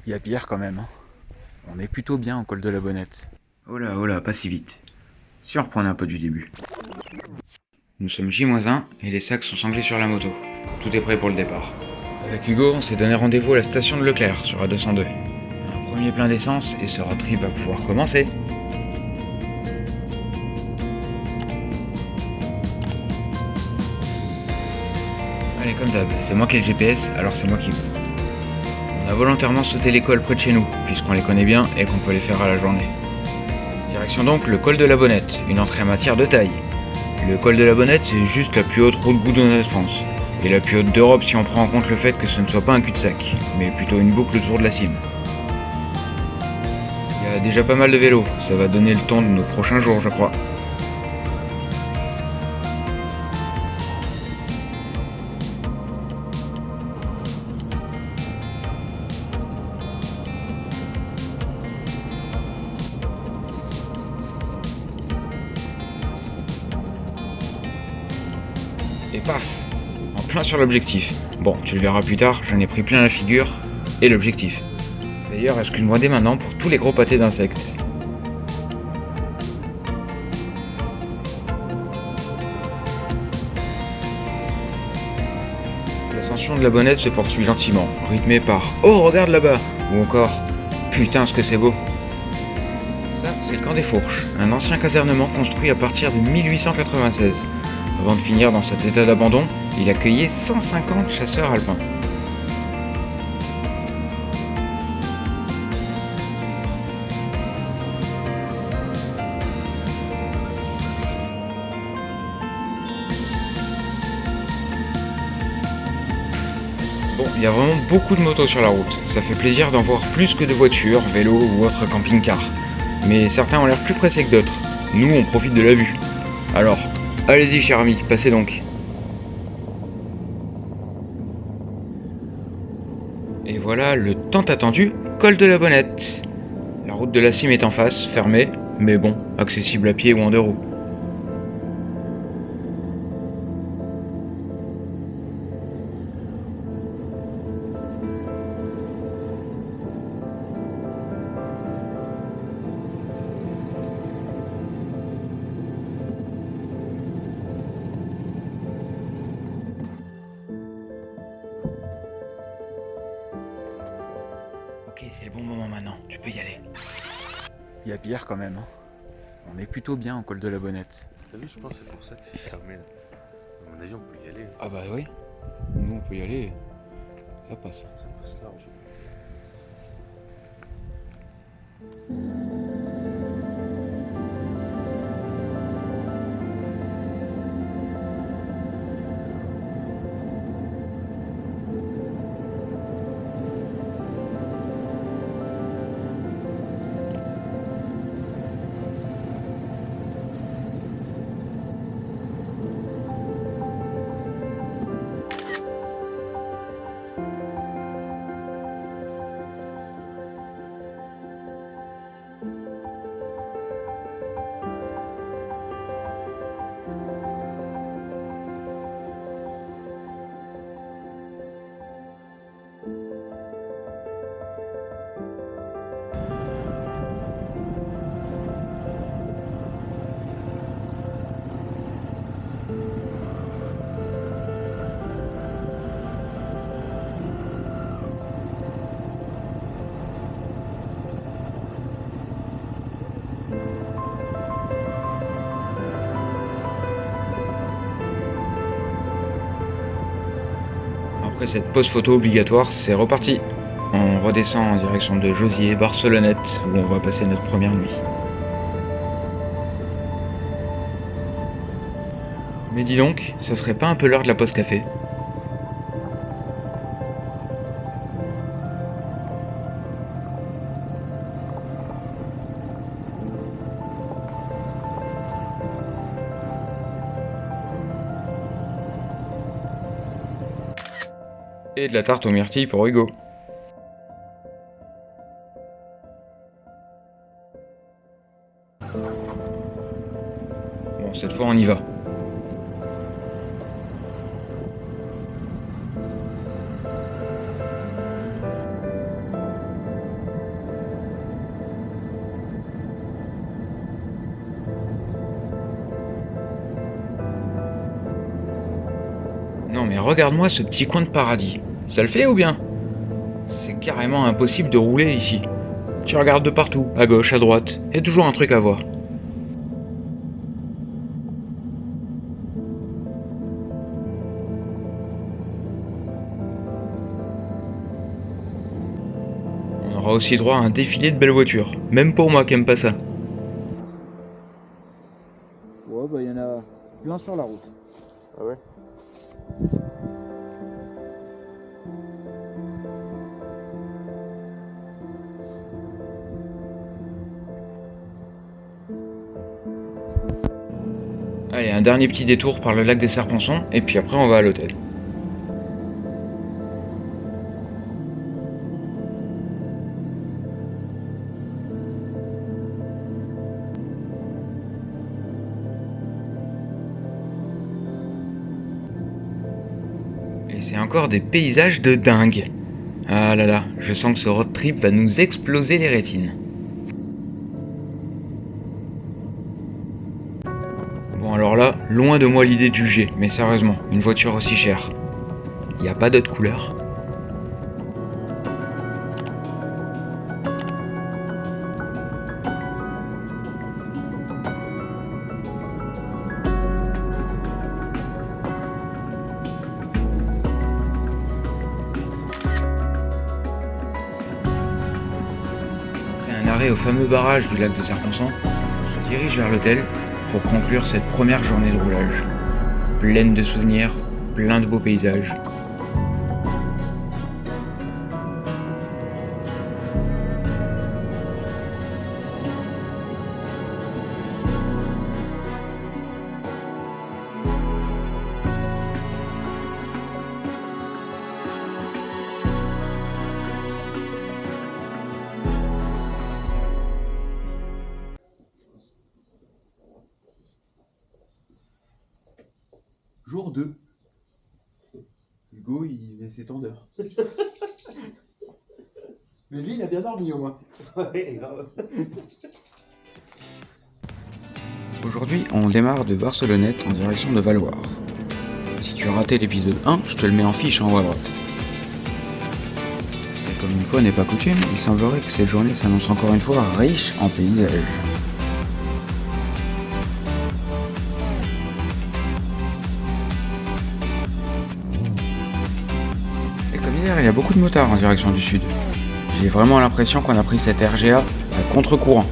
Il y a pire quand même, hein. On est plutôt bien au col de la Bonnette. Oh là, pas si vite. Si on reprenait un peu du début. Nous sommes J-1 et les sacs sont sanglés sur la moto. Tout est prêt pour le départ. Avec Hugo, on s'est donné rendez-vous à la station de Leclerc sur A202. Un premier plein d'essence et ce road trip va pouvoir commencer. Allez, comme d'hab, c'est moi qui ai le GPS, alors c'est moi qui vous. On a volontairement sauté l'école près de chez nous, puisqu'on les connaît bien et qu'on peut les faire à la journée. Direction donc le col de la Bonnette, une entrée en matière de taille. Le col de la Bonnette, c'est juste la plus haute route goudronnée de France. Et la plus haute d'Europe si on prend en compte le fait que ce ne soit pas un cul-de-sac, mais plutôt une boucle autour de la cime. Il y a déjà pas mal de vélos, ça va donner le ton de nos prochains jours, je crois. Et paf, en plein sur l'objectif. Bon, tu le verras plus tard, j'en ai pris plein la figure et l'objectif. D'ailleurs, excuse-moi dès maintenant pour tous les gros pâtés d'insectes. L'ascension de la Bonnette se poursuit gentiment, rythmée par «Oh, regarde là-bas!» ou encore «Putain, ce que c'est beau!». Ça, c'est le camp des Fourches, un ancien casernement construit à partir de 1896. Avant de finir dans cet état d'abandon, il accueillait 150 chasseurs alpins. Bon, il y a vraiment beaucoup de motos sur la route. Ça fait plaisir d'en voir plus que de voitures, vélos ou autres camping-cars. Mais certains ont l'air plus pressés que d'autres. Nous, on profite de la vue. Alors, allez-y, cher ami, passez donc. Et voilà le tant attendu col de la Bonnette. La route de la cime est en face, fermée, mais bon, accessible à pied ou en deux roues. Ok, c'est le bon moment maintenant, tu peux y aller. Il y a pire quand même, hein. On est plutôt bien au col de la Bonnette. T'as vu, je pense que c'est pour ça que c'est fermé là. À mon avis, on peut y aller. Ah bah oui, nous on peut y aller, ça passe. Ça passe large. Après cette pause photo obligatoire, c'est reparti. On redescend en direction de Josier, Barcelonnette, où on va passer notre première nuit. Mais dis donc, ça serait pas un peu l'heure de la pause café? Et de la tarte aux myrtilles pour Hugo. Bon, cette fois on y va. Non mais regarde-moi ce petit coin de paradis. Ça le fait ou bien? C'est carrément impossible de rouler ici. Tu regardes de partout, à gauche, à droite, y a toujours un truc à voir. On aura aussi droit à un défilé de belles voitures, même pour moi qui aime pas ça. Ouais, bah, il y en a plein sur la route. Ah ouais? Allez, un dernier petit détour par le lac des Serponçons, et puis après on va à l'hôtel. Et c'est encore des paysages de dingue. Ah là là, je sens que ce road trip va nous exploser les rétines. Bon alors là, loin de moi l'idée de juger, mais sérieusement, une voiture aussi chère. Y a pas d'autre couleur? Après un arrêt au fameux barrage du lac de Serponçon, on se dirige vers l'hôtel pour conclure cette première journée de roulage. Pleine de souvenirs, plein de beaux paysages. Jour 2. Hugo, il est s'étendeur. Mais lui, il a bien dormi au moins. Aujourd'hui, on démarre de Barcelonnette en direction de Valloire. Si tu as raté l'épisode 1, je te le mets en fiche en haut à droite. Et comme une fois n'est pas coutume, il semblerait que cette journée s'annonce encore une fois riche en paysages. Et comme hier, il y a beaucoup de motards en direction du sud. J'ai vraiment l'impression qu'on a pris cette RGA à contre-courant.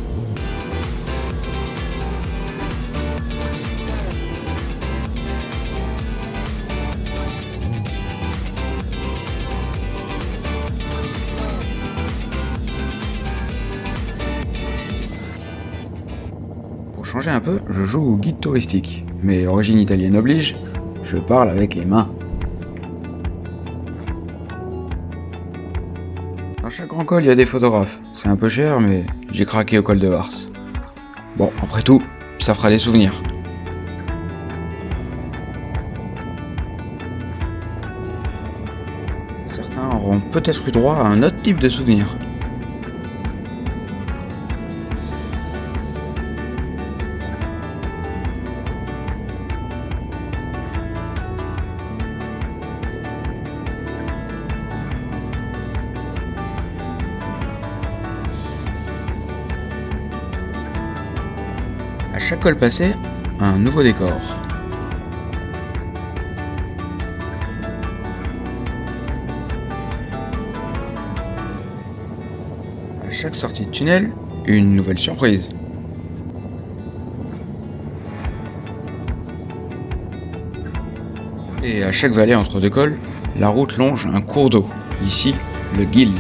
Pour changer un peu, je joue au guide touristique. Mais origine italienne oblige, je parle avec les mains. Dans chaque grand col, il y a des photographes. C'est un peu cher, mais j'ai craqué au col de Vars. Bon, après tout, ça fera des souvenirs. Certains auront peut-être eu droit à un autre type de souvenir. À chaque col passé, un nouveau décor. À chaque sortie de tunnel, une nouvelle surprise. Et à chaque vallée entre deux cols, la route longe un cours d'eau. Ici, le Guil.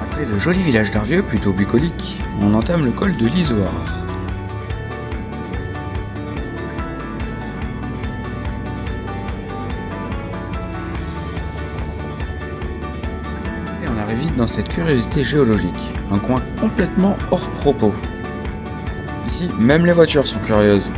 Après le joli village d'Arvieux, plutôt bucolique, on entame le col de l'Isoire. Et on arrive vite dans cette curiosité géologique, un coin complètement hors propos. Ici, même les voitures sont curieuses.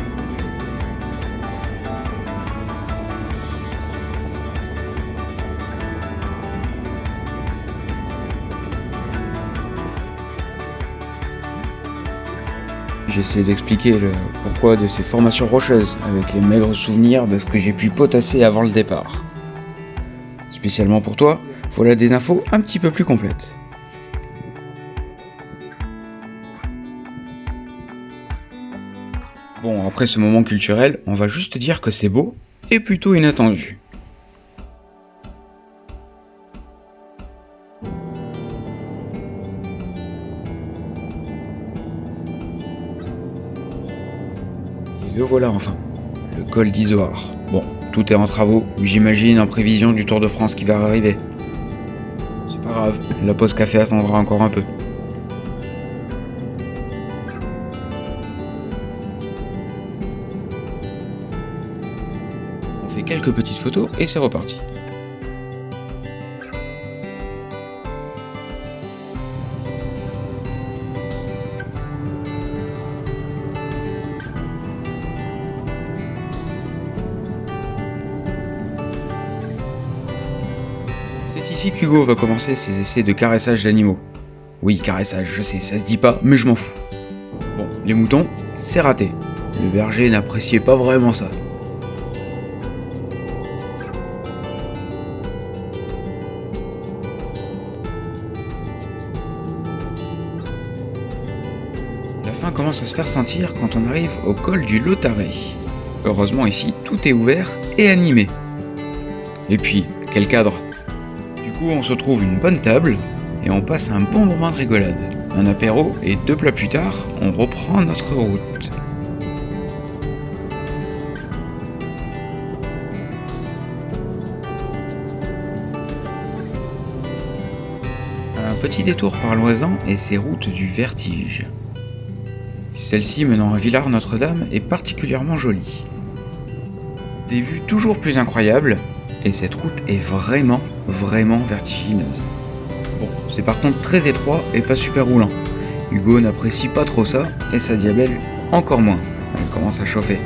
J'essaie d'expliquer le pourquoi de ces formations rocheuses, avec les maigres souvenirs de ce que j'ai pu potasser avant le départ. Spécialement pour toi, voilà des infos un petit peu plus complètes. Bon, après ce moment culturel, on va juste dire que c'est beau et plutôt inattendu. Et le voilà enfin, le col d'Izoard. Bon, tout est en travaux, j'imagine en prévision du Tour de France qui va arriver. C'est pas grave, la pause café attendra encore un peu. On fait quelques petites photos et c'est reparti. C'est ici qu'Hugo va commencer ses essais de caressage d'animaux. Oui, caressage, je sais, ça se dit pas, mais je m'en fous. Bon, les moutons, c'est raté. Le berger n'appréciait pas vraiment ça. La faim commence à se faire sentir quand on arrive au col du Lautaret. Heureusement ici, tout est ouvert et animé. Et puis, quel cadre! Du coup, on se trouve une bonne table et on passe un bon moment de rigolade. Un apéro et 2 plats plus tard, on reprend notre route. Un petit détour par Loisan et ses routes du vertige. Celle-ci menant à Villars-Notre-Dame est particulièrement jolie. Des vues toujours plus incroyables, et cette route est vraiment vertigineuse. Bon, c'est par contre très étroit et pas super roulant. Hugo n'apprécie pas trop ça, et sa Diabelle encore moins. Elle commence à chauffer.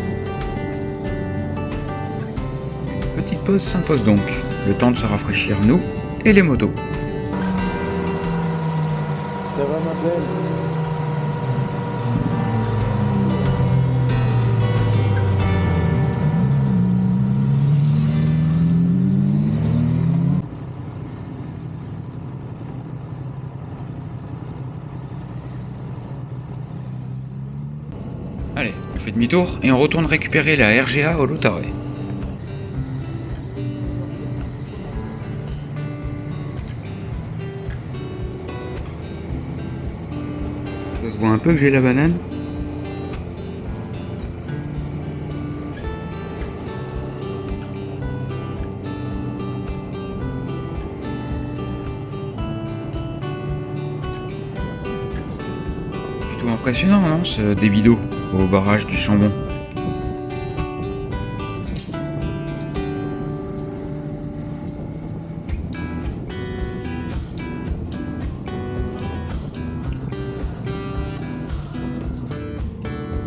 Une petite pause s'impose donc, le temps de se rafraîchir nous et les motos. Ça va ma belle? Allez, on fait demi-tour et on retourne récupérer la RGA au Lautaret. Ça se voit un peu que j'ai la banane. Plutôt impressionnant, non, ce débit d'eau au barrage du Chambon.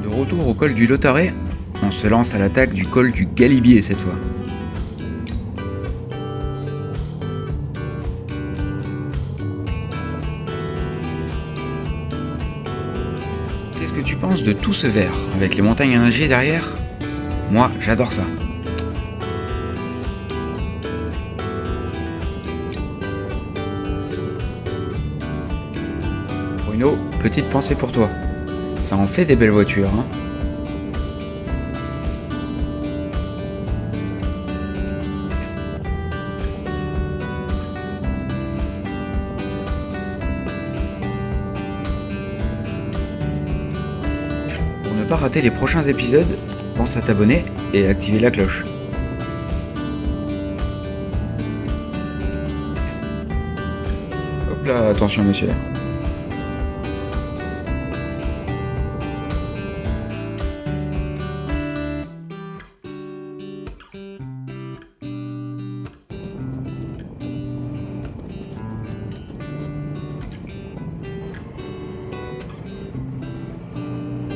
De retour au col du Lautaret, on se lance à l'attaque du col du Galibier cette fois. Qu'est-ce que tu penses de tout ce vert, avec les montagnes à nager derrière? Moi, j'adore ça. Bruno, petite pensée pour toi. Ça en fait des belles voitures, hein. Pour ne pas rater les prochains épisodes, pense à t'abonner et à activer la cloche. Hop là, attention monsieur.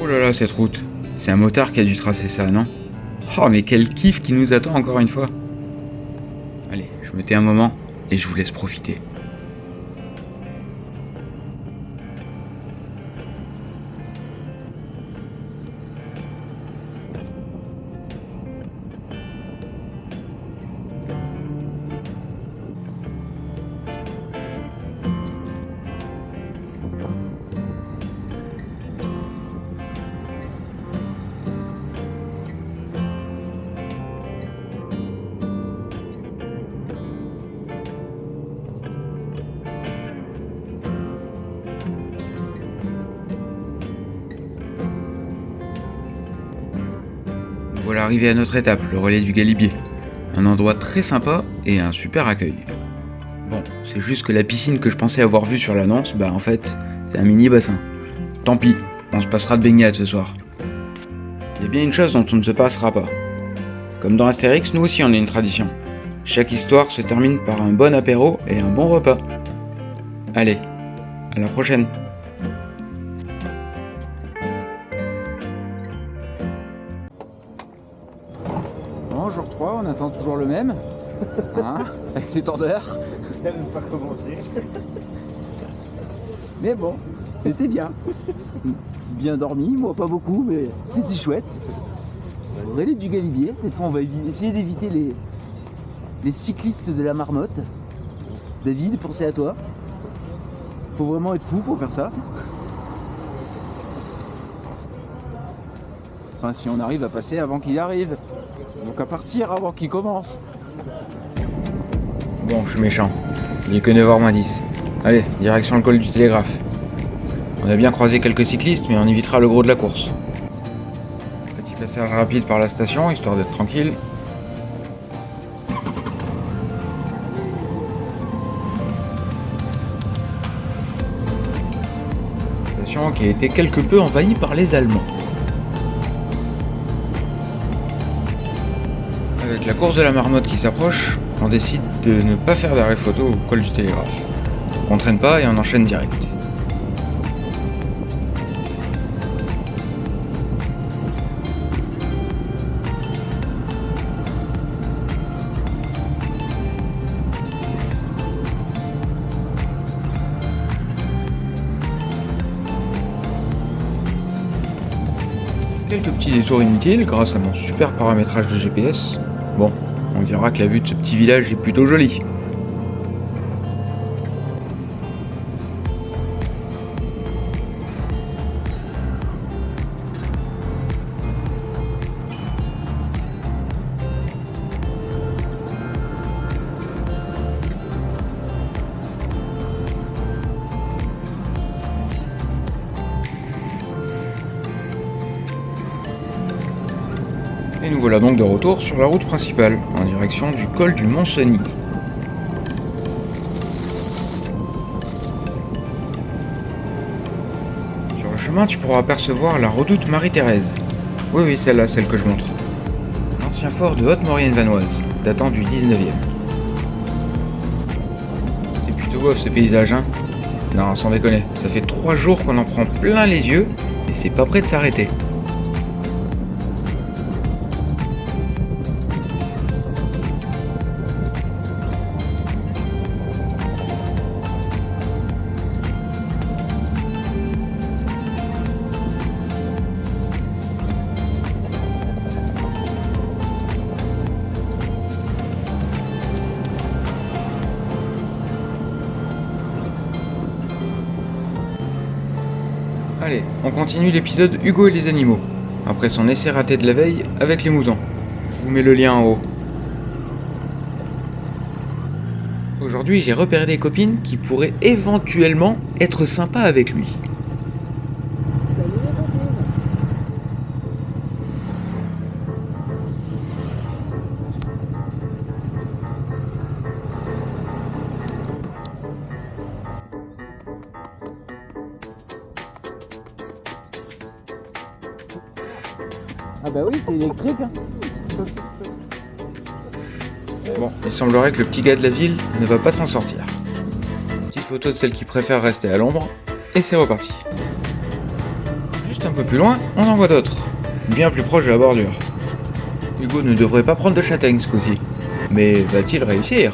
Oh là là, cette route. C'est un motard qui a dû tracer ça, non? Oh, mais quel kiff qui nous attend encore une fois. Allez, je me tais un moment et je vous laisse profiter. Voilà arrivé à notre étape, le relais du Galibier. Un endroit très sympa et un super accueil. Bon, c'est juste que la piscine que je pensais avoir vue sur l'annonce, bah en fait, c'est un mini bassin. Tant pis, on se passera de baignade ce soir. Il y a bien une chose dont on ne se passera pas. Comme dans Astérix, nous aussi on a une tradition. Chaque histoire se termine par un bon apéro et un bon repas. Allez, à la prochaine. Bon, jour 3, on attend toujours le même. Hein, avec ses tendeurs. Elle n'a pas commencé. Mais bon, c'était bien. Bien dormi, moi pas beaucoup, mais c'était chouette. Relais du Galibier, cette fois on va essayer d'éviter les cyclistes de la marmotte. David, pensez à toi. Faut vraiment être fou pour faire ça. Enfin, si on arrive à passer avant qu'il arrive. Donc à partir avant qu'il commence. Bon, je suis méchant. Il est que 9h-10. Allez, direction le col du Télégraphe. On a bien croisé quelques cyclistes, mais on évitera le gros de la course. Petit passage rapide par la station, histoire d'être tranquille. Station qui a été quelque peu envahie par les Allemands. Avec la course de la marmotte qui s'approche, on décide de ne pas faire d'arrêt photo au col du Télégraphe. On traîne pas et on enchaîne direct. Quelques petits détours inutiles grâce à mon super paramétrage de GPS. Bon, on dira que la vue de ce petit village est plutôt jolie. Et nous voilà donc de retour sur la route principale, en direction du col du Mont-Cenis. Sur le chemin, tu pourras apercevoir la redoute Marie-Thérèse. Oui, celle-là, celle que je montre. L'ancien fort de Haute-Maurienne-Vanoise, datant du 19e. C'est plutôt beau ce paysage, hein? Non, sans déconner, ça fait 3 jours qu'on en prend plein les yeux, et c'est pas prêt de s'arrêter. Allez, on continue l'épisode Hugo et les animaux, après son essai raté de la veille avec les moutons. Je vous mets le lien en haut. Aujourd'hui, j'ai repéré des copines qui pourraient éventuellement être sympas avec lui. Ah bah oui, c'est électrique. Hein. Bon, il semblerait que le petit gars de la ville ne va pas s'en sortir. Petite photo de celle qui préfère rester à l'ombre, et c'est reparti. Juste un peu plus loin, on en voit d'autres, bien plus proches de la bordure. Hugo ne devrait pas prendre de châtaigne ce coup-ci, mais va-t-il réussir ?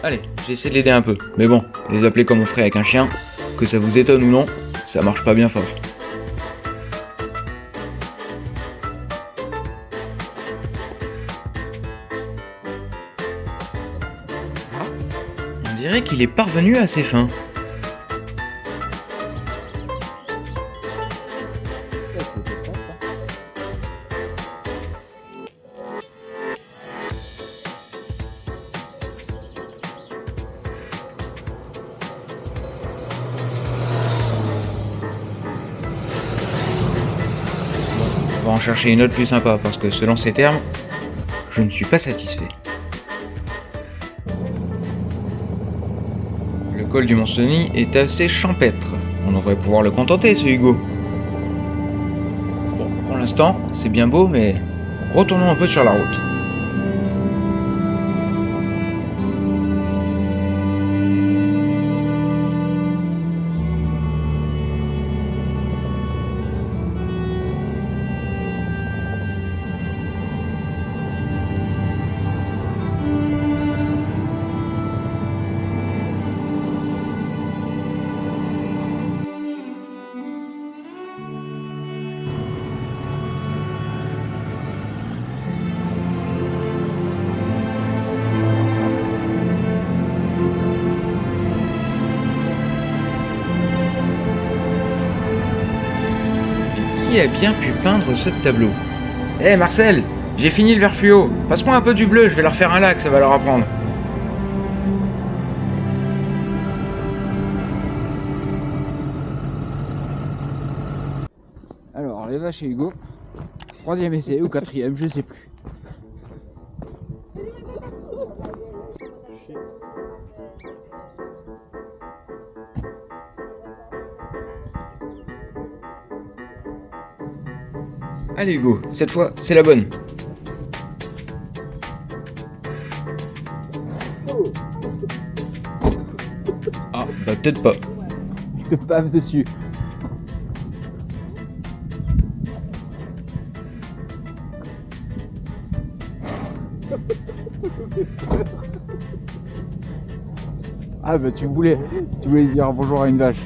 Allez, j'essaie de l'aider un peu, mais bon, les appeler comme on ferait avec un chien, que ça vous étonne ou non, ça marche pas bien fort. Ah, on dirait qu'il est parvenu à ses fins. chercher une autre plus sympa parce que selon ces termes, je ne suis pas satisfait. Le col du Mont-Cenis est assez champêtre. On devrait pouvoir le contenter, ce Hugo. Bon, pour l'instant, c'est bien beau, mais retournons un peu sur la route. Qui a bien pu peindre ce tableau? Hé Marcel, j'ai fini le vert fluo. Passe-moi un peu du bleu, je vais leur faire un lac, ça va leur apprendre. Alors, les vaches et Hugo. 3e essai ou 4e, je sais plus. Allez Hugo, cette fois, c'est la bonne. Ah, bah peut-être pas. Je te bave dessus. Ah bah tu voulais dire bonjour à une vache.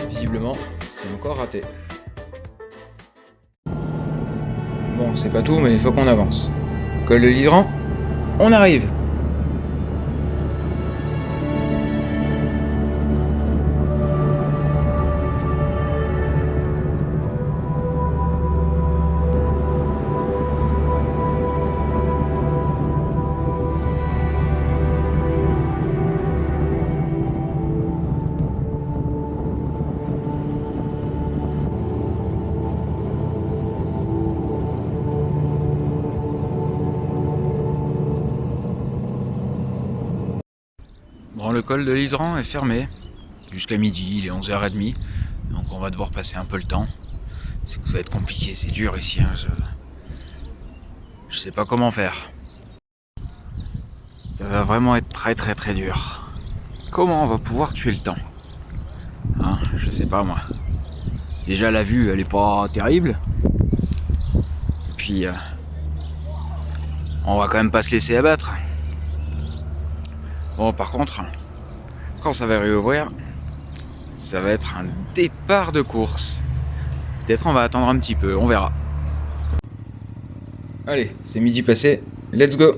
Visiblement, c'est encore raté. Bon, c'est pas tout, mais il faut qu'on avance. Col de l'Iseran, on arrive. Bon, le col de l'Iseran est fermé. Jusqu'à midi, il est 11h30. Donc on va devoir passer un peu le temps. C'est que ça va être compliqué, c'est dur ici. Hein. Je sais pas comment faire. Ça va vraiment être très très très dur. Comment on va pouvoir tuer le temps? Hein, je sais pas moi. Déjà la vue elle est pas terrible. Et puis on va quand même pas se laisser abattre. Bon, par contre, quand ça va réouvrir, ça va être un départ de course. Peut-être on va attendre un petit peu, on verra. Allez, c'est midi passé, let's go!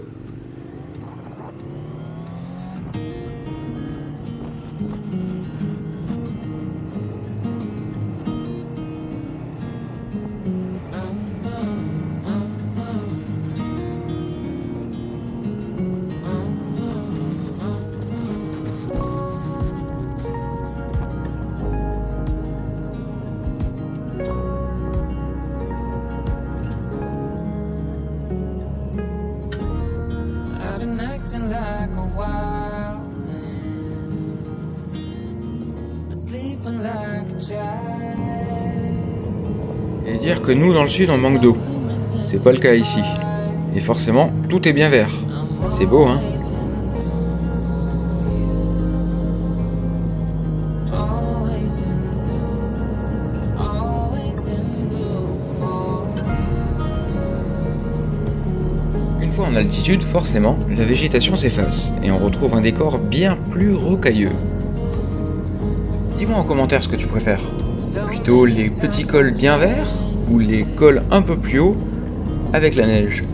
Acting like a wild man, sleeping like a child. Et dire que nous dans le sud on manque d'eau. C'est pas le cas ici. Et forcément, tout est bien vert. C'est beau, hein? Une fois en altitude, forcément, la végétation s'efface et on retrouve un décor bien plus rocailleux. Dis-moi en commentaire ce que tu préfères. Plutôt les petits cols bien verts ou les cols un peu plus hauts avec la neige?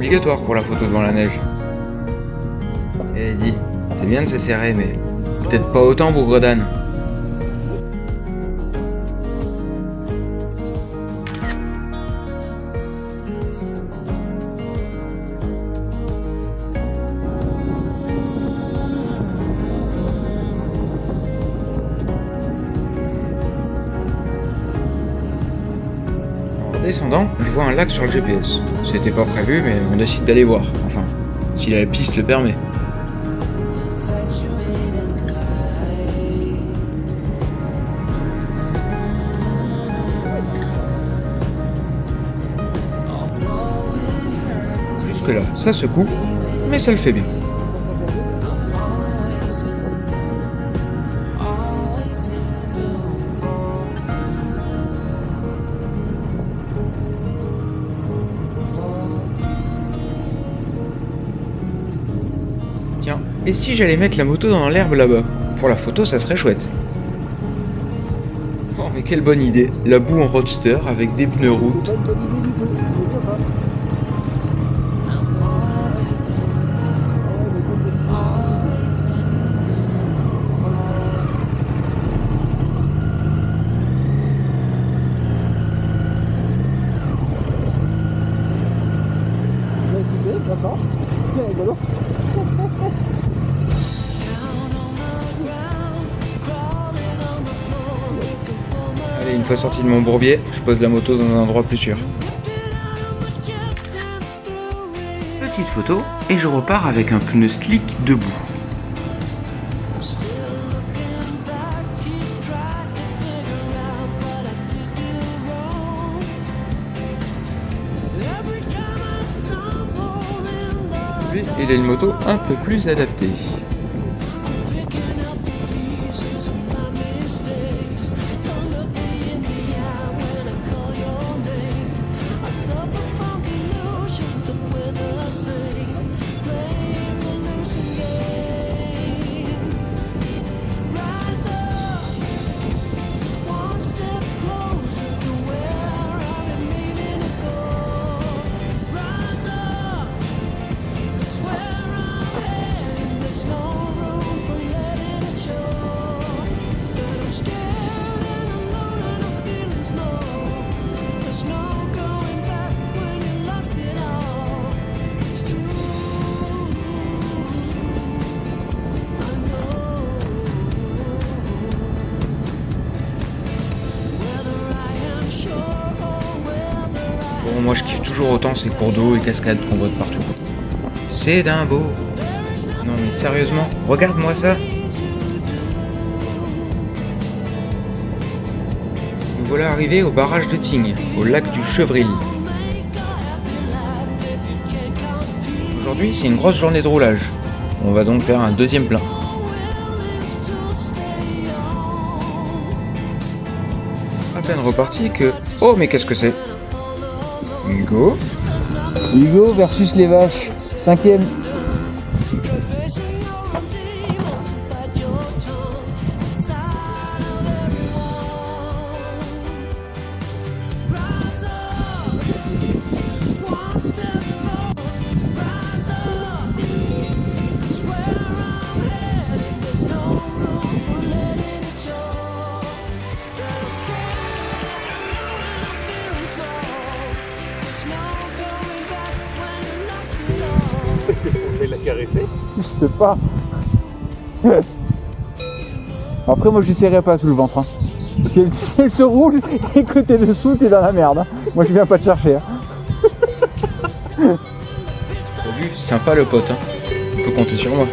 obligatoire pour la photo devant la neige. Eh dis, c'est bien de se serrer, mais peut-être pas autant bougre d'âne. En descendant, je vois un lac sur le GPS. C'était pas prévu, mais on décide d'aller voir. Enfin, si la piste le permet. Jusque-là, ça secoue, mais ça le fait bien. Tiens, et si j'allais mettre la moto dans l'herbe là-bas? Pour la photo, ça serait chouette. Oh, mais quelle bonne idée! La boue en roadster avec des pneus route. C'est rigolo. Allez, une fois sorti de mon bourbier, je pose la moto dans un endroit plus sûr. Petite photo, et je repars avec un pneu slick debout. Lui, il a une moto un peu plus adaptée. Bon, moi je kiffe toujours autant ces cours d'eau et cascades qu'on voit de partout. C'est d'un beau. Non mais sérieusement, regarde-moi ça. Nous voilà arrivés au barrage de Tignes, au lac du Chevril. Aujourd'hui, c'est une grosse journée de roulage. On va donc faire un deuxième plein. À peine reparti que... Oh, mais qu'est-ce que c'est? Hugo? Hugo versus les vaches. 5ème. C'est la caresser. Je sais pas. Après, moi, j'essaierai pas sous le ventre. Hein. Si elle se roule et que t'es dessous, t'es dans la merde. Hein. Moi, je viens pas te chercher. Hein. T'as vu, sympa le pote, hein. On peut compter sur moi.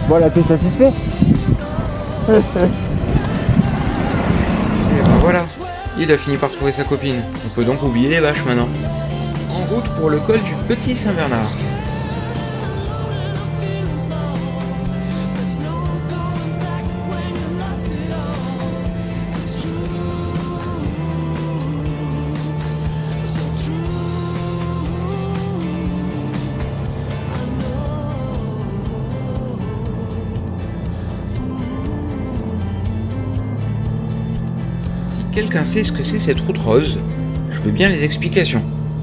Voilà, t'es satisfait? Et ben voilà, il a fini par trouver sa copine. On peut donc oublier les vaches maintenant. En route pour le col du Petit Saint-Bernard. quelqu'un sait ce que c'est cette route rose, je veux bien les explications,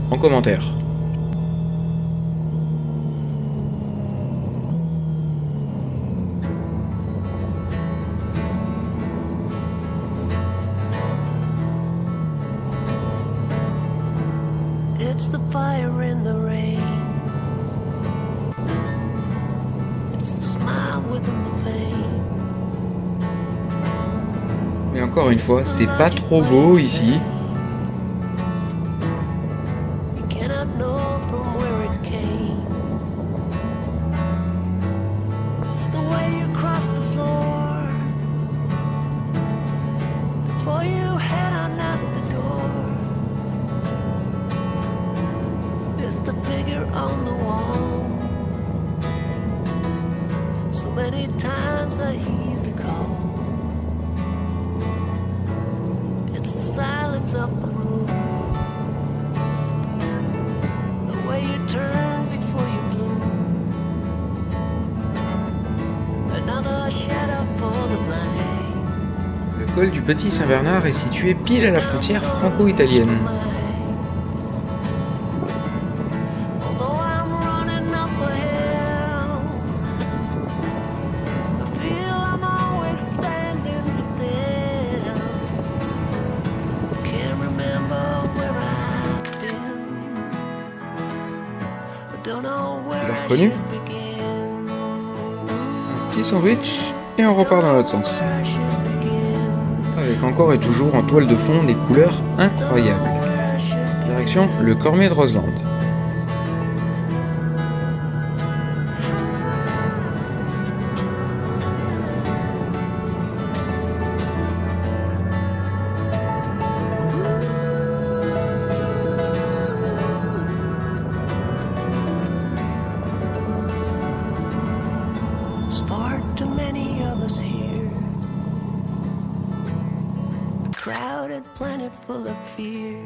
en commentaire. It's the fire in the rain. It's the smile within the pain. Mais encore une fois, c'est pas trop beau ici. You cannot know from where it came. It's the way you cross the floor before you head on out the door. It's the figure on the wall. So many times I hear the call. It's the silence of the room. The way you turn before you bloom. Another shadow for the blind. Le col du Petit Saint-Bernard est situé pile à la frontière franco-italienne. Although I'm running up a hill, I feel I'm always standing still. Can't remember where I've been. I don't know where Tu l'as I reconnu? should begin. Petit sandwich et on repart dans l'autre sens. Where I should begin. Avec encore et toujours en toile de fond des couleurs incroyables. Where I should begin. Direction le Cormet de Roseland. It's far too many of us here. A crowded planet full of fear.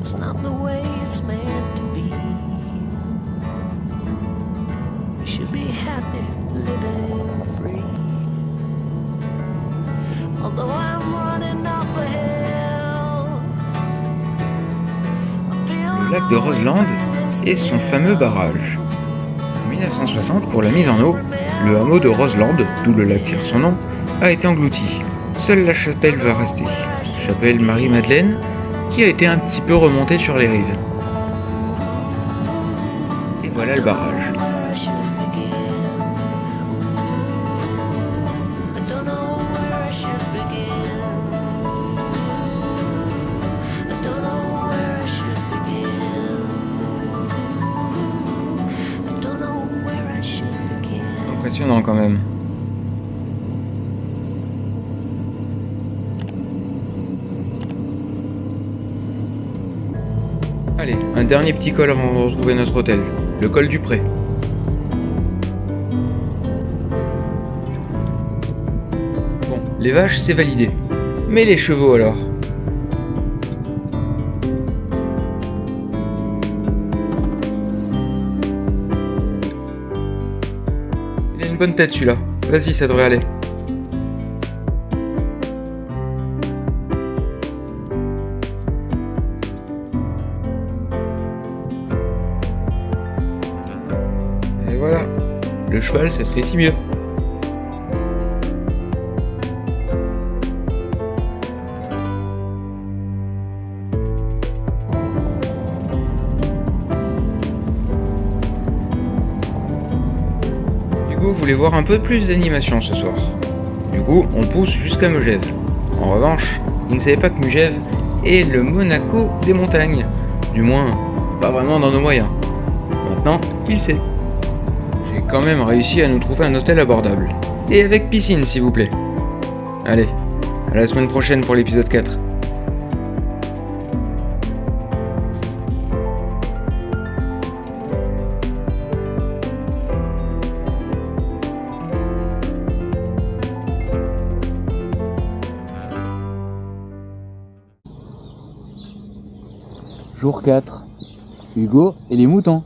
It's not the way it's meant to be. We should be happy living free. Although I'm running up a hill, I feel Le lac de Roseland et son fameux barrage. En 1960, pour la mise en eau, le hameau de Roseland, d'où le lac tire son nom, a été englouti. Seule la chapelle va rester. Chapelle Marie-Madeleine, qui a été un petit peu remontée sur les rives. Et voilà le barrage. where I should begin. I don't know where I should begin. I don't know where I should begin. I don't know where I should begin. Impressionnant quand même. Allez, un dernier petit col avant de retrouver notre hôtel, le col du Pré. Bon, les vaches c'est validé. Mais les chevaux alors? Il a une bonne tête celui-là. Vas-y, ça devrait aller. Et voilà, le cheval ça se réussit mieux. Hugo voulait voir un peu plus d'animation ce soir. Du coup, on pousse jusqu'à Megève. En revanche, il ne savait pas que Megève est le Monaco des montagnes. Du moins, pas vraiment dans nos moyens. Maintenant, il sait. J'ai quand même réussi à nous trouver un hôtel abordable. Et avec piscine, s'il vous plaît. Allez, à la semaine prochaine pour l'épisode 4. Jour 4. Hugo et les moutons.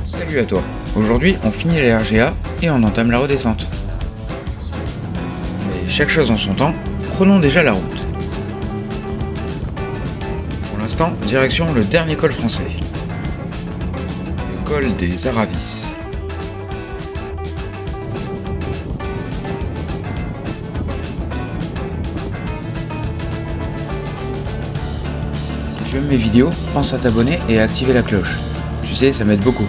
Salut à toi. Aujourd'hui, on finit la RGA et on entame la redescente. Mais chaque chose en son temps, prenons déjà la route. Pour l'instant, direction le dernier col français. Le col des Aravis. Si tu aimes mes vidéos, pense à t'abonner et à activer la cloche. Tu sais, ça m'aide beaucoup.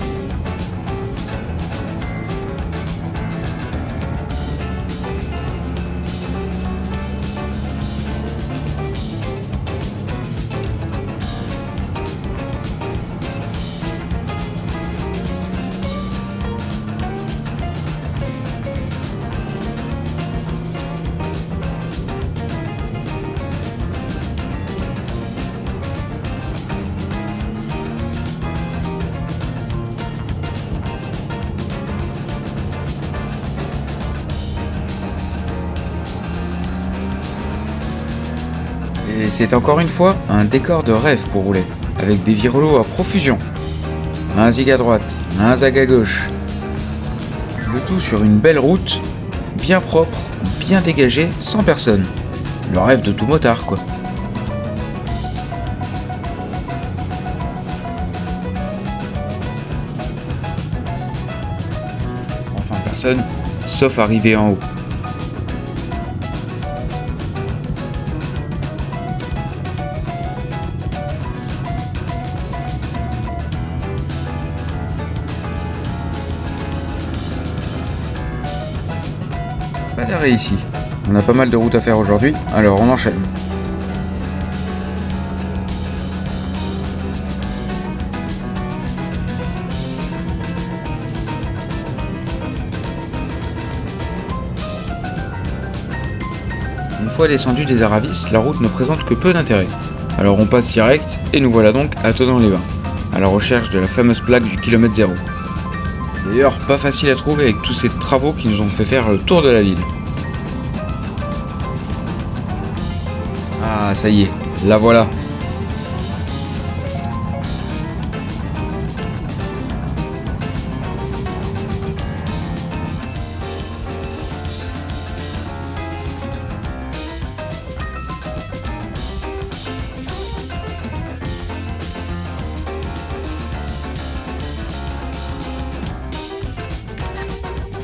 Et c'est encore une fois un décor de rêve pour rouler, avec des virelots à profusion. Un zig à droite, un zag à gauche. Le tout sur une belle route, bien propre, bien dégagée, sans personne. Le rêve de tout motard, quoi. Enfin personne, sauf arrivé en haut. Pas d'arrêt ici. On a pas mal de routes à faire aujourd'hui, alors on enchaîne. Une fois descendu des Aravis, la route ne présente que peu d'intérêt. Alors on passe direct et nous voilà donc à Thonon-les-Bains, à la recherche de la fameuse plaque du kilomètre 0. D'ailleurs, pas facile à trouver avec tous ces travaux qui nous ont fait faire le tour de la ville. Ah, ça y est, la voilà.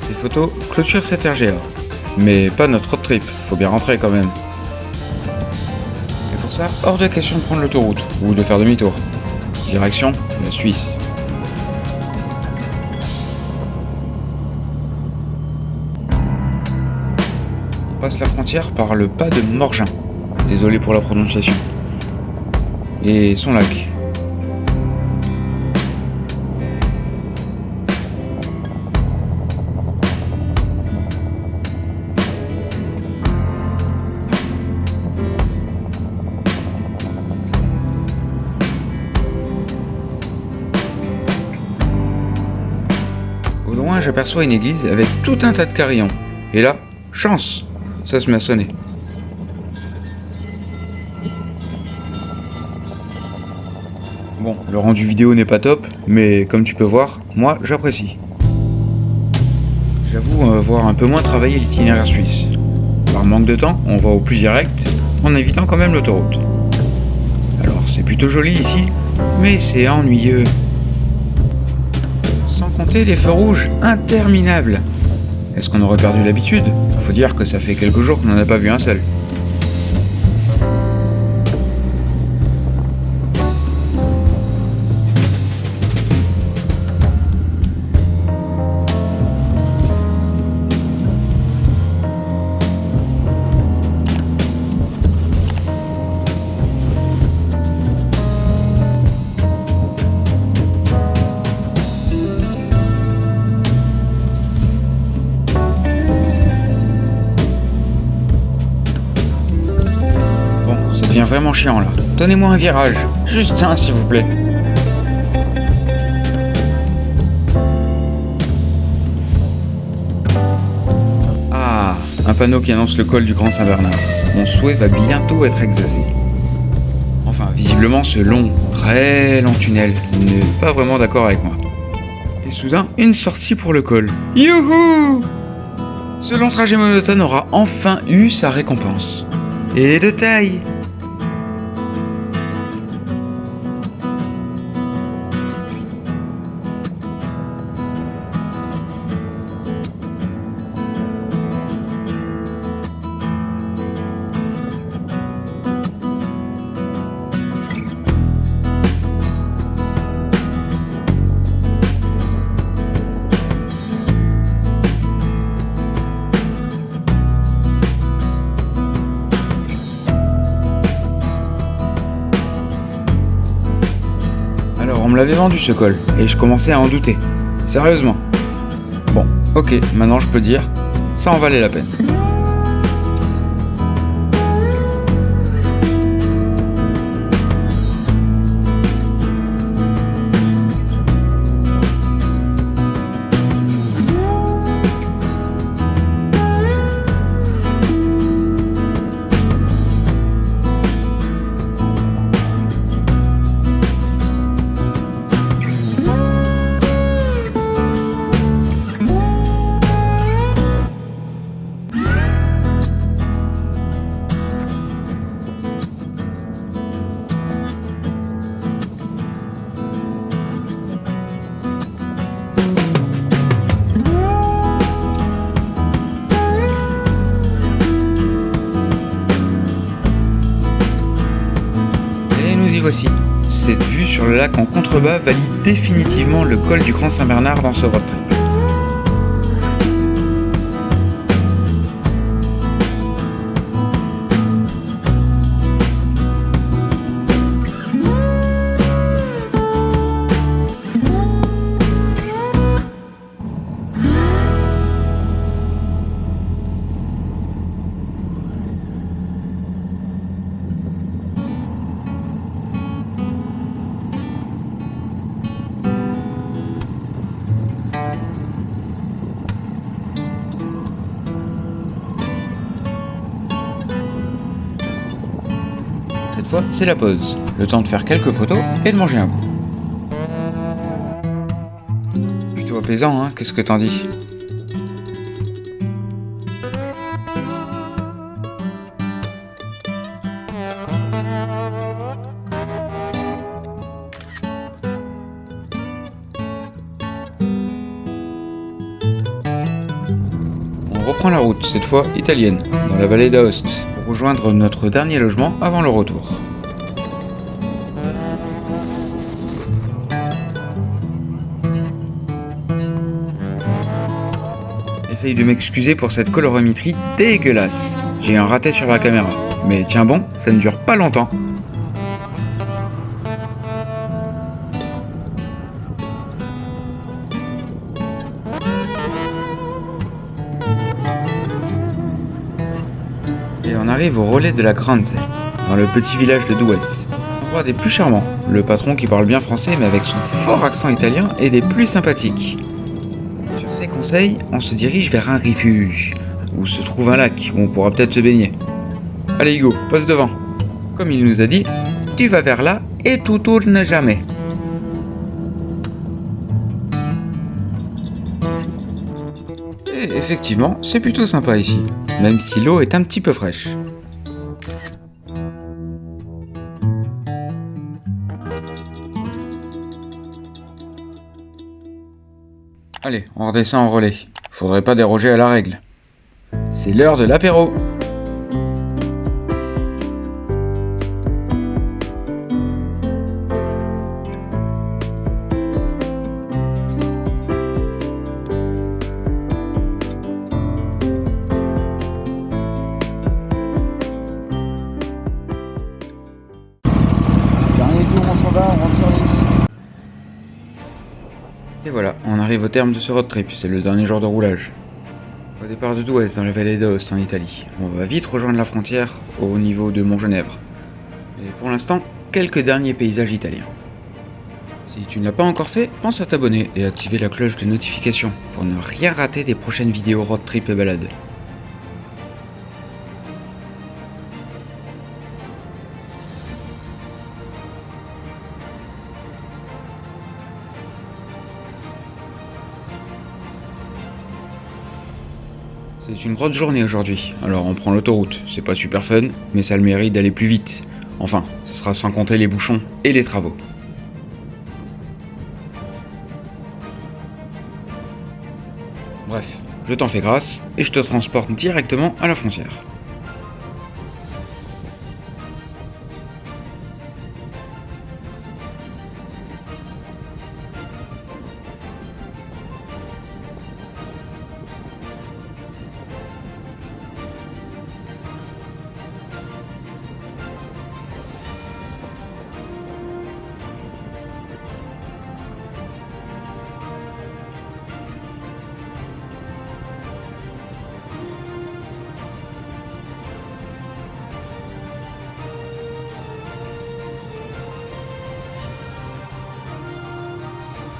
Ces photos clôturent cette RGA. Mais pas notre road trip, faut bien rentrer quand même. Et pour ça, hors de question de prendre l'autoroute, ou de faire demi-tour. Direction la Suisse. On passe la frontière par le pas de Morgin. Désolé pour la prononciation. Et son lac. Au loin, j'aperçois une église avec tout un tas de carillons. Et là, chance, ça se met à sonner. Bon, le rendu vidéo n'est pas top, mais comme tu peux voir, moi j'apprécie. J'avoue avoir un peu moins travaillé l'itinéraire suisse. Par manque de temps, on va au plus direct, en évitant quand même l'autoroute. Alors c'est plutôt joli ici, mais c'est ennuyeux. Sans compter les feux rouges interminables. Est-ce qu'on aurait perdu l'habitude? Faut dire que ça fait quelques jours qu'on n'en a pas vu un seul. Ça devient vraiment chiant là. Donnez-moi un virage. Juste un s'il vous plaît. Ah, un panneau qui annonce le col du Grand Saint-Bernard. Mon souhait va bientôt être exaucé. Enfin, visiblement ce long, très long tunnel n'est pas vraiment d'accord avec moi. Et soudain, une sortie pour le col. Youhou! Ce long trajet monotone aura enfin eu sa récompense. Et de taille! Alors, on me l'avait vendu ce col, et je commençais à en douter. Sérieusement. Bon, ok, maintenant je peux dire, ça en valait la peine. Et voici. Cette vue sur le lac en contrebas valide définitivement le col du Grand Saint-Bernard dans ce road trip. Cette fois, c'est la pause. Le temps de faire quelques photos et de manger un bout. Plutôt apaisant, hein? Qu'est-ce que t'en dis? On reprend la route, cette fois italienne, dans la vallée d'Aoste, pour rejoindre notre dernier logement avant le retour. Essaye de m'excuser pour cette colorimétrie dégueulasse. J'ai un raté sur la caméra. Mais tiens bon, ça ne dure pas longtemps. Et on arrive au relais de la Granze, dans le petit village de Douai. L'endroit des plus charmants. Le patron qui parle bien français mais avec son fort accent italien est des plus sympathiques. Sur ses conseils, on se dirige vers un refuge, où se trouve un lac où on pourra peut-être se baigner. Allez Hugo, passe devant. Comme il nous a dit, tu vas vers là et tu tournes jamais. Et effectivement, c'est plutôt sympa ici, même si l'eau est un petit peu fraîche. Allez, on redescend en relais. Faudrait pas déroger à la règle. C'est l'heure de l'apéro. Dernier jour, on s'en va, on rentre sur Nice. Et voilà, on arrive au terme de ce road trip, c'est le dernier jour de roulage. Au départ de Douai, dans la vallée d'Aoste en Italie. On va vite rejoindre la frontière au niveau de Montgenèvre. Et pour l'instant, quelques derniers paysages italiens. Si tu ne l'as pas encore fait, pense à t'abonner et activer la cloche de notification pour ne rien rater des prochaines vidéos road trip et balades. C'est une grosse journée aujourd'hui, alors on prend l'autoroute. C'est pas super fun, mais ça a le mérite d'aller plus vite. Enfin, ce sera sans compter les bouchons et les travaux. Bref, je t'en fais grâce et je te transporte directement à la frontière.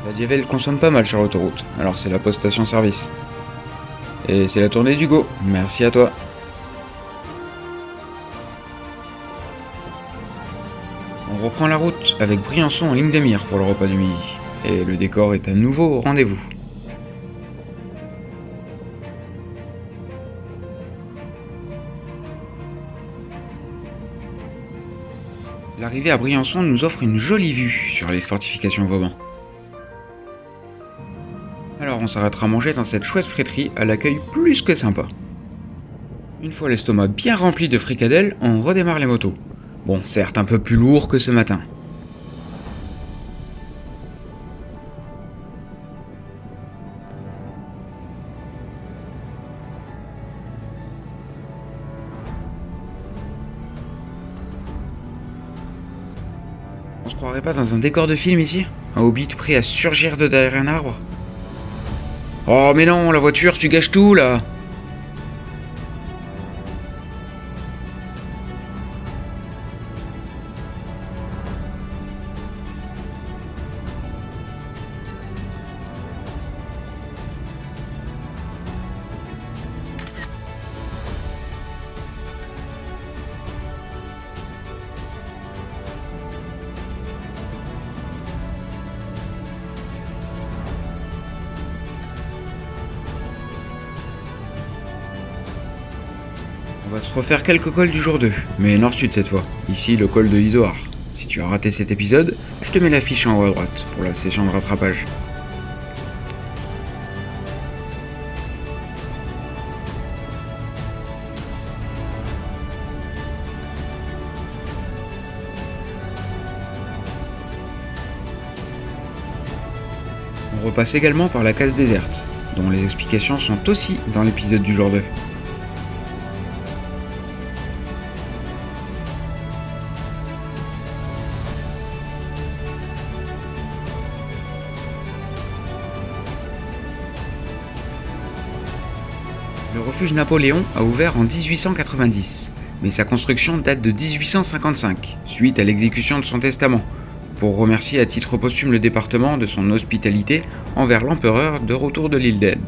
La Diavel consomme pas mal sur l'autoroute, alors c'est la poste station-service. Et c'est la tournée d'Hugo, merci à toi. On reprend la route avec Briançon en ligne de mire pour le repas du midi. Et le décor est à nouveau au rendez-vous. L'arrivée à Briançon nous offre une jolie vue sur les fortifications Vauban. Alors on s'arrêtera manger dans cette chouette friterie à l'accueil plus que sympa. Une fois l'estomac bien rempli de fricadelles, on redémarre les motos. Bon, certes un peu plus lourd que ce matin. On se croirait pas dans un décor de film ici? Un hobbit prêt à surgir de derrière un arbre? Oh mais non, la voiture, tu gâches tout là! On va se refaire quelques cols du jour 2, mais nord-sud cette fois. Ici, le col de l'Isoard. Si tu as raté cet épisode, je te mets l'affiche en haut à droite pour la session de rattrapage. On repasse également par la case déserte, dont les explications sont aussi dans l'épisode du jour 2. Le refuge Napoléon a ouvert en 1890, mais sa construction date de 1855, suite à l'exécution de son testament, pour remercier à titre posthume le département de son hospitalité envers l'empereur de retour de l'île d'Elbe.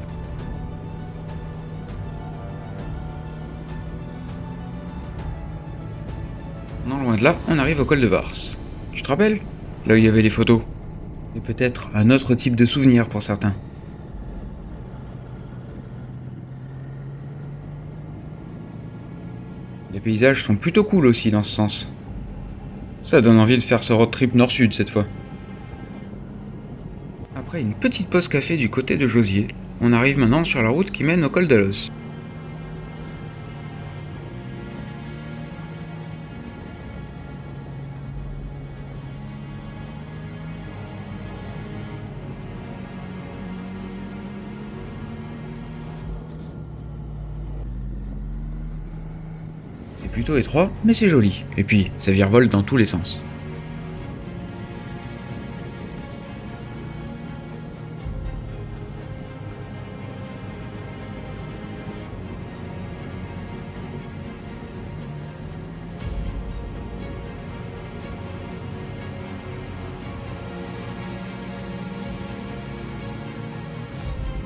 Non loin de là, on arrive au col de Vars. Tu te rappelles? Là où il y avait les photos. Et peut-être un autre type de souvenir pour certains. Les paysages sont plutôt cool aussi dans ce sens. Ça donne envie de faire ce road trip nord-sud cette fois. Après une petite pause café du côté de Josier, on arrive maintenant sur la route qui mène au col de l'Os. C'est plutôt étroit, mais c'est joli. Et puis, ça virevolte dans tous les sens.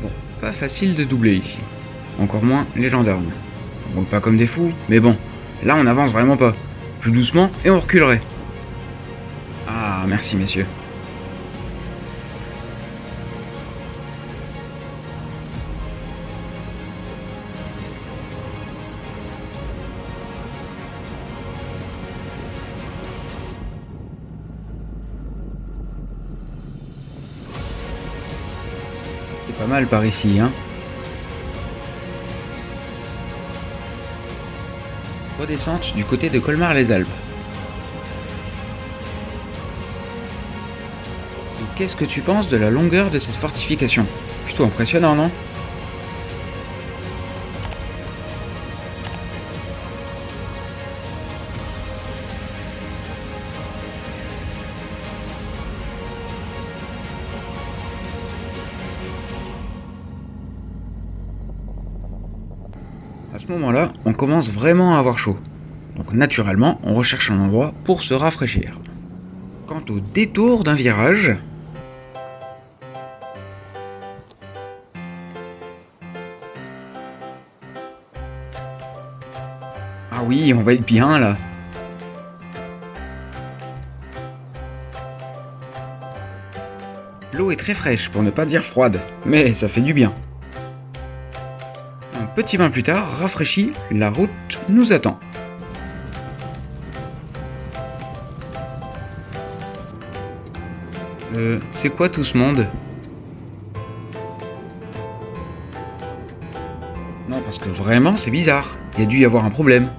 Bon, pas facile de doubler ici. Encore moins les gendarmes. On roule pas comme des fous, mais bon. Là, on avance vraiment pas. Plus doucement et on reculerait. Ah, merci messieurs. Pas mal par ici, hein. Redescente du côté de Colmar-les-Alpes. Et qu'est-ce que tu penses de la longueur de cette fortification? Plutôt impressionnant, non? À ce moment-là, on commence vraiment à avoir chaud. Donc naturellement, on recherche un endroit pour se rafraîchir. Quant au détour d'un virage... Ah oui, on va être bien là. L'eau est très fraîche, pour ne pas dire froide, mais ça fait du bien. Un petit bain plus tard, rafraîchi, la route nous attend. C'est quoi tout ce monde? Non, parce que vraiment c'est bizarre. Il y a dû y avoir un problème.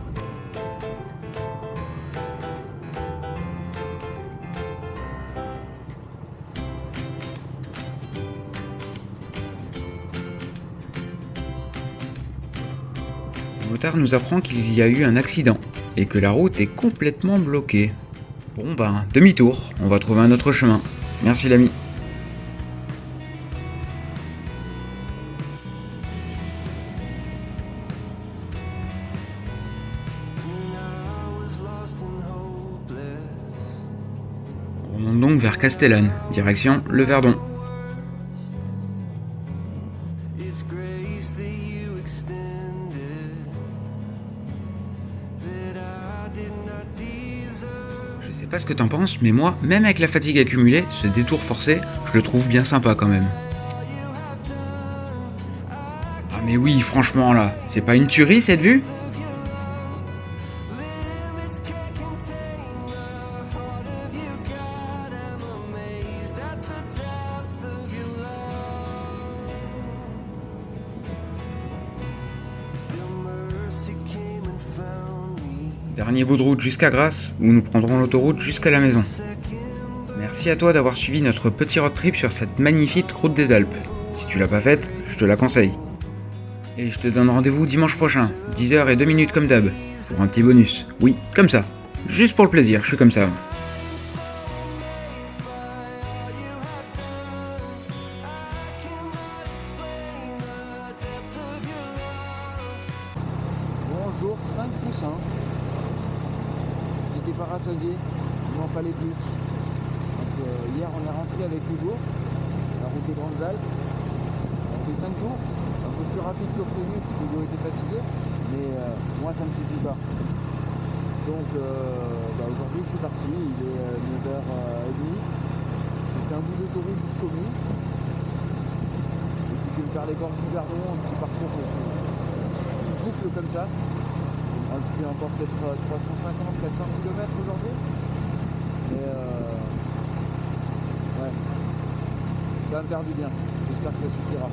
Ce motard nous apprend qu'il y a eu un accident et que la route est complètement bloquée. Bon ben, demi-tour, on va trouver un autre chemin. Merci l'ami. On remonte donc vers Castellane, direction Le Verdon. Je sais pas ce que t'en penses, mais moi, même avec la fatigue accumulée, ce détour forcé, je le trouve bien sympa quand même. Ah mais oui, franchement là, c'est pas une tuerie cette vue ? Dernier bout de route jusqu'à Grasse, où nous prendrons l'autoroute jusqu'à la maison. Merci à toi d'avoir suivi notre petit road trip sur cette magnifique route des Alpes. Si tu l'as pas faite, je te la conseille. Et je te donne rendez-vous dimanche prochain, 10h02 comme d'hab, pour un petit bonus. Oui, comme ça. Juste pour le plaisir, je suis comme ça. Bonjour, 5 poussins. J'étais pas rassasié, il m'en fallait plus. Donc, hier on est rentré avec Hugo, la route des Grandes Alpes. On fait 5 jours, un peu plus rapide que prévu parce que Hugo était fatigué, mais moi ça me suffit pas. Donc aujourd'hui je suis parti, il est 9h30. J'ai fait un bout d'autoroute jusqu'au Mur. Et puis je vais me faire les gorges du Verdon, un petit parcours, une petite boucle comme ça. Je fais encore peut-être 350-400 km aujourd'hui. Mais ouais, ça va me faire du bien. J'espère que ça suffira.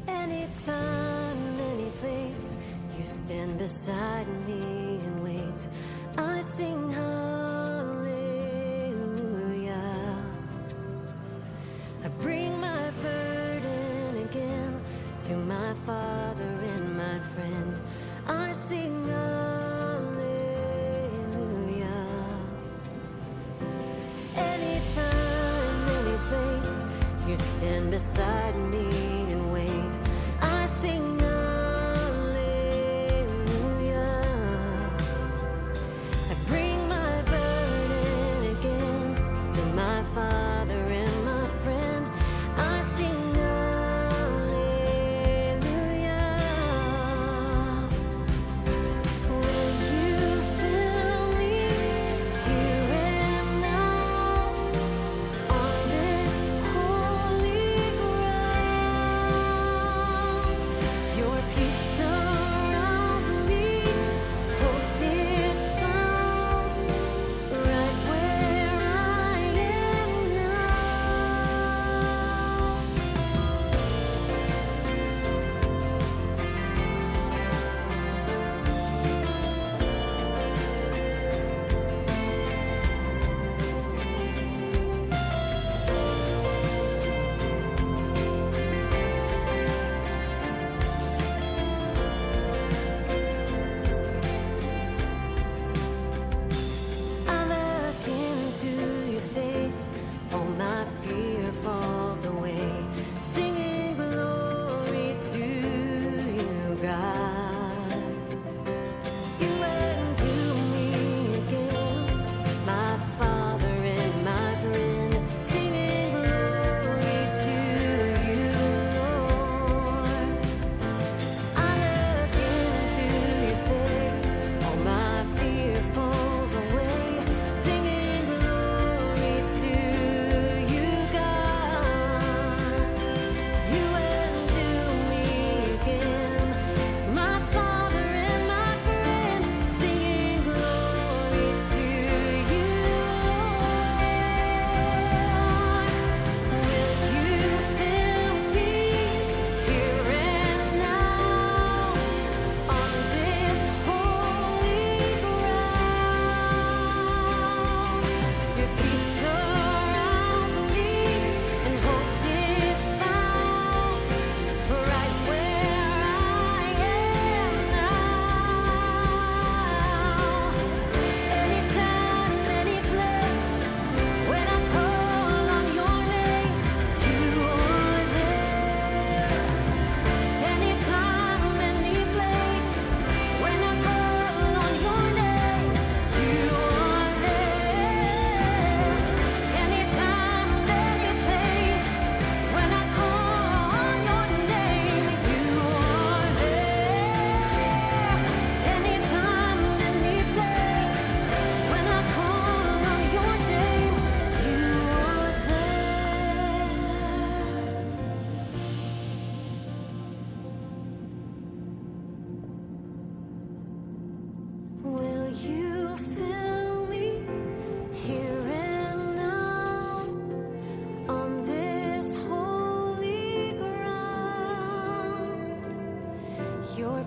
Anytime, any place, you stand beside me and wait. I sing hallelujah. I bring my burden again to my Father and my friend. I sing hallelujah. Anytime, any place, you stand beside me and wait. I sing hallelujah. I bring my burden again to my Father and my friend. I sing hallelujah. When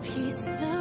piece of